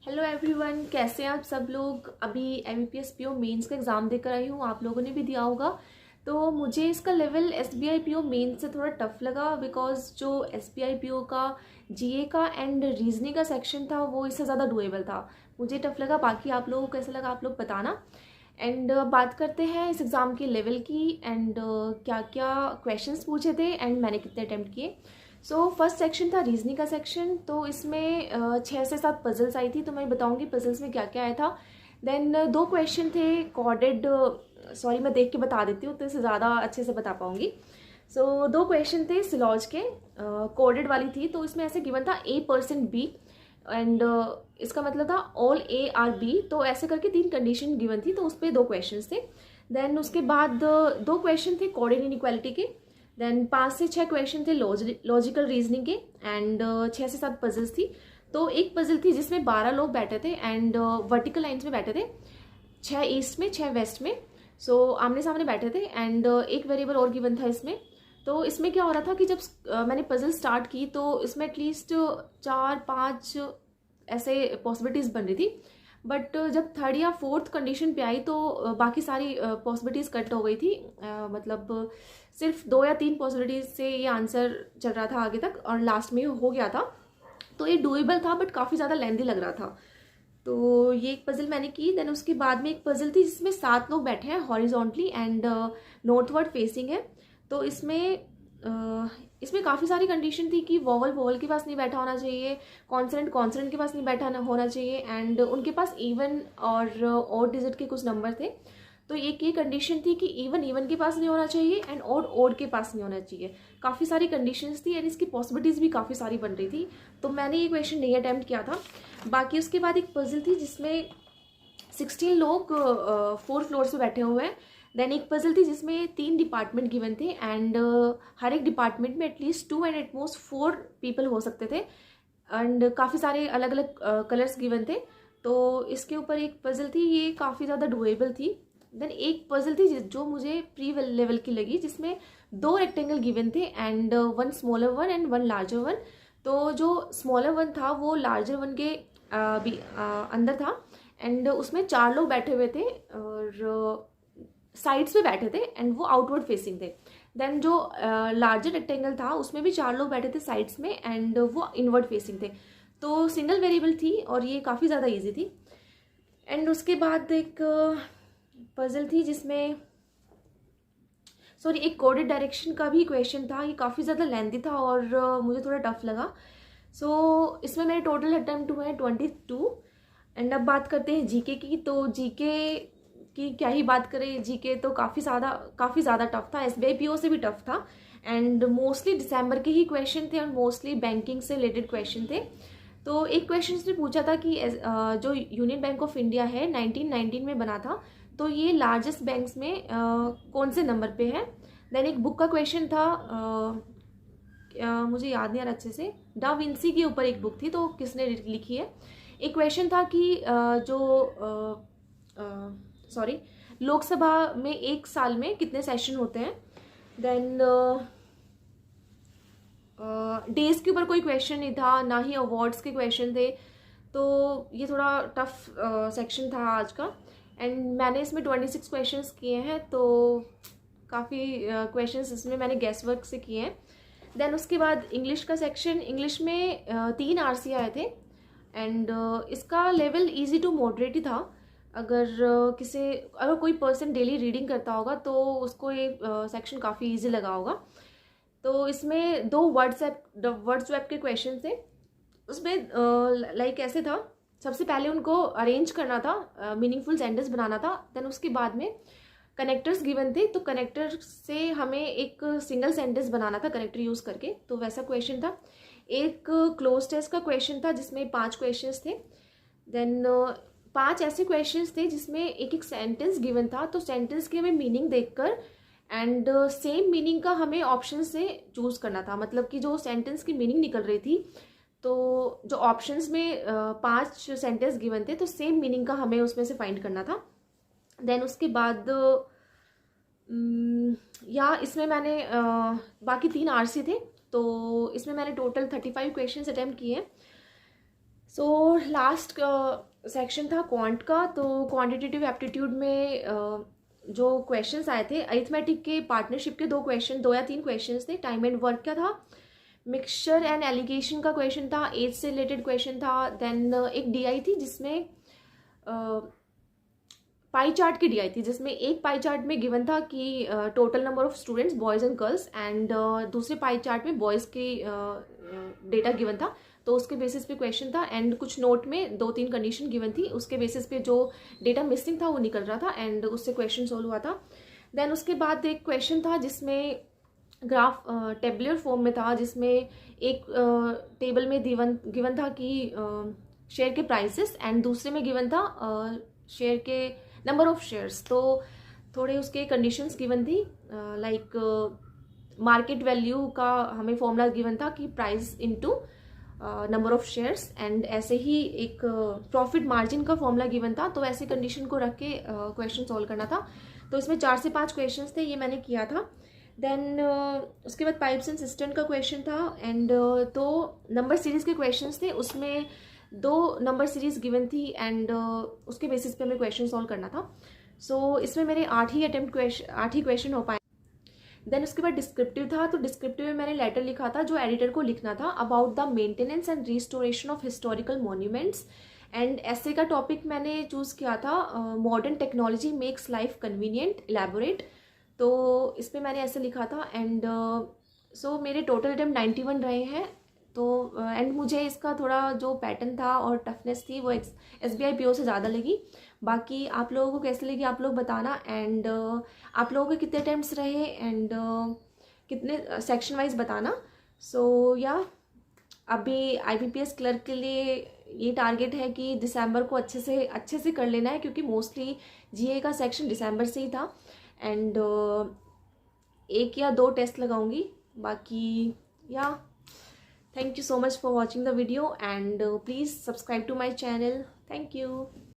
Hello everyone, कैसे हैं आप सब लोग। अभी एमपीएस पीओ मेंस का एग्ज़ाम देकर आई हूँ, आप लोगों ने भी दिया होगा। तो मुझे इसका लेवल एसबीआई पीओ मेंस से थोड़ा टफ लगा, बिकॉज जो एसबीआई पीओ का जीए का एंड रीजनिंग का सेक्शन था वो इससे ज़्यादा डुएबल था। मुझे टफ लगा, बाकी आप लोगों को कैसा लगा आप लोग बताना। एंड बात करते हैं इस एग्ज़ाम के लेवल की एंड क्या क्या क्वेश्चंस पूछे थे एंड मैंने कितने अटैम्प्ट किए। सो फर्स्ट सेक्शन था रीजनिंग का सेक्शन। तो इसमें 6 से 7 पजल्स आई थी, तो मैं बताऊंगी पजल्स में क्या क्या आया था। देन 2 क्वेश्चन थे कॉर्डेड। सॉरी, मैं देख के बता देती हूँ तो इससे ज़्यादा अच्छे से बता पाऊंगी। सो 2 क्वेश्चन थे सिलॉज के, कोडेड वाली थी। तो इसमें ऐसे गिवन था A% B एंड इसका मतलब था ऑल A are B। तो ऐसे करके 3 कंडीशन गिवन थी, तो उस पर 2 क्वेश्चन थे। देन उसके बाद 2 क्वेश्चन थे कॉर्डेड इनइक्वालिटी के। देन 5 से 6 क्वेश्चन थे लॉजिकल रीजनिंग के एंड 6 से 7 पजल्स थी। तो एक पजल थी जिसमें 12 लोग बैठे थे एंड वर्टिकल लाइन्स में बैठे थे, 6 ईस्ट में 6 वेस्ट में। सो आमने सामने बैठे थे एंड एक वेरिएबल और गिवन था इसमें। तो इसमें क्या हो रहा था कि जब मैंने पजल स्टार्ट की तो इसमें एटलीस्ट 4-5 ऐसे पॉसिबिलिटीज़ बन रही थी। बट जब थर्ड या फोर्थ कंडीशन पे आई तो बाकी सारी पॉसिबिलिटीज़ कट हो गई थी। मतलब सिर्फ 2 या 3 पॉसिबिलिटीज़ से ये आंसर चल रहा था आगे तक और लास्ट में हो गया था। तो ये डूएबल था बट काफ़ी ज़्यादा लेंदी लग रहा था। तो ये एक पजल मैंने की। देन उसके बाद में एक पजल थी जिसमें 7 लोग बैठे हैं हॉरिजॉन्टली एंड नॉर्थवर्ड फेसिंग है। तो इसमें काफ़ी सारी कंडीशन थी कि वोवल वोवल के पास नहीं बैठा होना चाहिए, कॉन्सोनेंट कॉन्सोनेंट के पास नहीं बैठा होना चाहिए एंड उनके पास इवन और ऑड डिजिट के कुछ नंबर थे। तो एक ये कंडीशन थी कि इवन इवन के पास नहीं होना चाहिए एंड ऑड ऑड के पास नहीं होना चाहिए। काफ़ी सारी कंडीशंस थी एंड इसकी पॉसिबिलिटीज़ भी काफ़ी सारी बन रही थी। तो मैंने ये क्वेश्चन नहीं अटैम्प्ट किया था। बाकी उसके बाद एक पजल थी जिसमें 16 लोग 4 फ्लोर पे बैठे हुए हैं। देन एक पजल थी जिसमें 3 डिपार्टमेंट गिवन थे एंड हर एक डिपार्टमेंट में एटलीस्ट 2 एंड एटमोस्ट 4 पीपल हो सकते थे एंड काफ़ी सारे अलग अलग कलर्स गिवन थे। तो इसके ऊपर एक पजल थी, ये काफ़ी ज़्यादा डुएबल थी। देन एक पजल थी जो मुझे प्री लेवल की लगी, जिसमें 2 रेक्टेंगल गिवन थे and 1 smaller one and 1 larger one. तो जो स्मॉलर वन था वो लार्जर वन के अंदर था एंड उसमें 4 लोग बैठे हुए थे और साइड्स पे बैठे थे एंड वो आउटवर्ड फेसिंग थे। देन जो लार्जर रेक्टेंगल था उसमें भी 4 लोग बैठे थे साइड्स में एंड वो इनवर्ड फेसिंग थे। तो सिंगल वेरिएबल थी और ये काफ़ी ज़्यादा इजी थी। एंड उसके बाद एक पजल थी जिसमें एक कोडेड डायरेक्शन का भी क्वेश्चन था। ये काफ़ी ज़्यादा लेंथी था और मुझे थोड़ा टफ लगा। इसमें मेरे टोटल अटेम्प्ट हुए हैं 22। एंड अब बात करते हैं जीके की। तो जीके की क्या ही बात करें, जीके तो काफ़ी ज़्यादा टफ था, एसबीआई पीओ से भी टफ था एंड मोस्टली दिसंबर के ही क्वेश्चन थे और मोस्टली बैंकिंग से रिलेटेड क्वेश्चन थे। तो एक क्वेश्चन ने पूछा था कि जो यूनियन बैंक ऑफ इंडिया है 1919 में बना था, तो ये लार्जेस्ट बैंक्स में कौन से नंबर पे है। देन एक बुक का क्वेश्चन था, मुझे याद नहीं आ रहा अच्छे से, डा विंसी के ऊपर एक बुक थी तो किसने लिखी है। एक क्वेश्चन था कि लोकसभा में एक साल में कितने सेशन होते हैं। देन डेज के ऊपर कोई क्वेश्चन नहीं था, ना ही अवार्ड्स के क्वेश्चन थे। तो ये थोड़ा टफ सेक्शन था आज का एंड मैंने इसमें 26 क्वेश्चंस किए हैं। तो काफ़ी क्वेश्चंस इसमें मैंने गेस वर्क से किए हैं। देन उसके बाद इंग्लिश का सेक्शन, इंग्लिश में 3 आरसी आए थे एंड इसका लेवल इजी टू मॉडरेट ही था। अगर कोई पर्सन डेली रीडिंग करता होगा तो उसको ये सेक्शन काफ़ी इजी लगा होगा। तो इसमें 2 वर्ड्सवैप के क्वेश्चन थे। उसमें लाइक ऐसे था, सबसे पहले उनको अरेंज करना था, मीनिंगफुल सेंटेंस बनाना था। देन उसके बाद में कनेक्टर्स गिवन थे, तो कनेक्टर से हमें एक सिंगल सेंटेंस बनाना था कनेक्टर यूज़ करके, तो वैसा क्वेश्चन था। एक क्लोज टेस्ट का क्वेश्चन था जिसमें 5 क्वेश्चंस थे। देन 5 ऐसे क्वेश्चंस थे जिसमें एक एक सेंटेंस गिवन था, तो सेंटेंस के हमें मीनिंग देखकर एंड सेम मीनिंग का हमें ऑप्शन से चूज़ करना था। मतलब कि जो सेंटेंस की मीनिंग निकल रही थी, तो जो ऑप्शंस में 5 सेंटेंस गिवन थे तो सेम मीनिंग का हमें उसमें से फाइंड करना था। देन उसके बाद इसमें मैंने बाकी 3 आरसी थे, तो इसमें मैंने टोटल 35 क्वेश्चंस अटेम्प्ट किए हैं। सो लास्ट सेक्शन था क्वांट का। तो क्वांटिटेटिव एप्टीट्यूड में जो क्वेश्चंस आए थे, अरिथमेटिक के पार्टनरशिप के 2 या 3 क्वेश्चंस थे। टाइम एंड वर्क का था, मिक्सचर एंड एलिगेशन का क्वेश्चन था, एज से रिलेटेड क्वेश्चन था। देन एक डीआई थी जिसमें पाई चार्ट की डीआई थी, जिसमें एक पाई चार्ट में गिवन था कि total number of students boys and girls, and दूसरे पाई चार्ट में बॉयज़ के डेटा गिवन था। तो उसके बेसिस पे क्वेश्चन था, एंड कुछ नोट में 2-3 कंडीशन गिवन थी, उसके बेसिस पे जो डेटा मिसिंग था वो निकल रहा था, एंड उससे क्वेश्चन सोल्व हुआ था। देन उसके बाद एक क्वेश्चन था जिसमें ग्राफ टेबुलर फॉर्म में था, जिसमें एक टेबल में गिवन था कि शेयर के प्राइसेस, एंड दूसरे में गिवन था शेयर के नंबर ऑफ शेयर्स। तो थोड़े उसके कंडीशंस गिवन थी, लाइक मार्केट वैल्यू का हमें फॉर्मूला गिवन था कि price into number of shares, and ऐसे ही एक प्रॉफिट मार्जिन का फॉर्मूला गिवन था। तो ऐसे कंडीशन को रख के क्वेश्चन सॉल्व करना था। तो इसमें 4 से 5 क्वेश्चंस थे, ये मैंने किया था। देन उसके बाद पाइप्स एंड सिस्टम का क्वेश्चन था, एंड तो नंबर सीरीज के क्वेश्चंस थे, उसमें 2 नंबर सीरीज गिवन थी, एंड उसके बेसिस पे हमें क्वेश्चन सॉल्व करना था। सो इसमें मेरे 8 ही क्वेश्चन हो पाए। देन उसके बाद डिस्क्रिप्टिव था। तो डिस्क्रिप्टिव में मैंने लेटर लिखा था जो एडिटर को लिखना था, about the maintenance and restoration of historical monuments. And ऐसे का टॉपिक मैंने चूज़ किया था, modern technology makes life convenient elaborate. तो इस पर मैंने ऐसे लिखा था, एंड सो मेरे टोटल अटेम्प्ट 91 रहे हैं। तो एंड मुझे इसका थोड़ा जो पैटर्न था और टफनेस थी वो SBI PO से ज़्यादा लगी। बाकी आप लोगों को कैसे लगी आप लोग बताना, एंड आप लोगों के कितने अटेम्प्ट्स रहे, एंड कितने सेक्शन वाइज बताना। सो या अभी IBPS क्लर्क के लिए ये टारगेट है कि दिसंबर को अच्छे से कर लेना है, क्योंकि मोस्टली GA का सेक्शन दिसंबर से ही था, एंड 1 या 2 टेस्ट लगाऊंगी। बाकी या thank you so much for watching the video, and please subscribe to my channel. Thank you.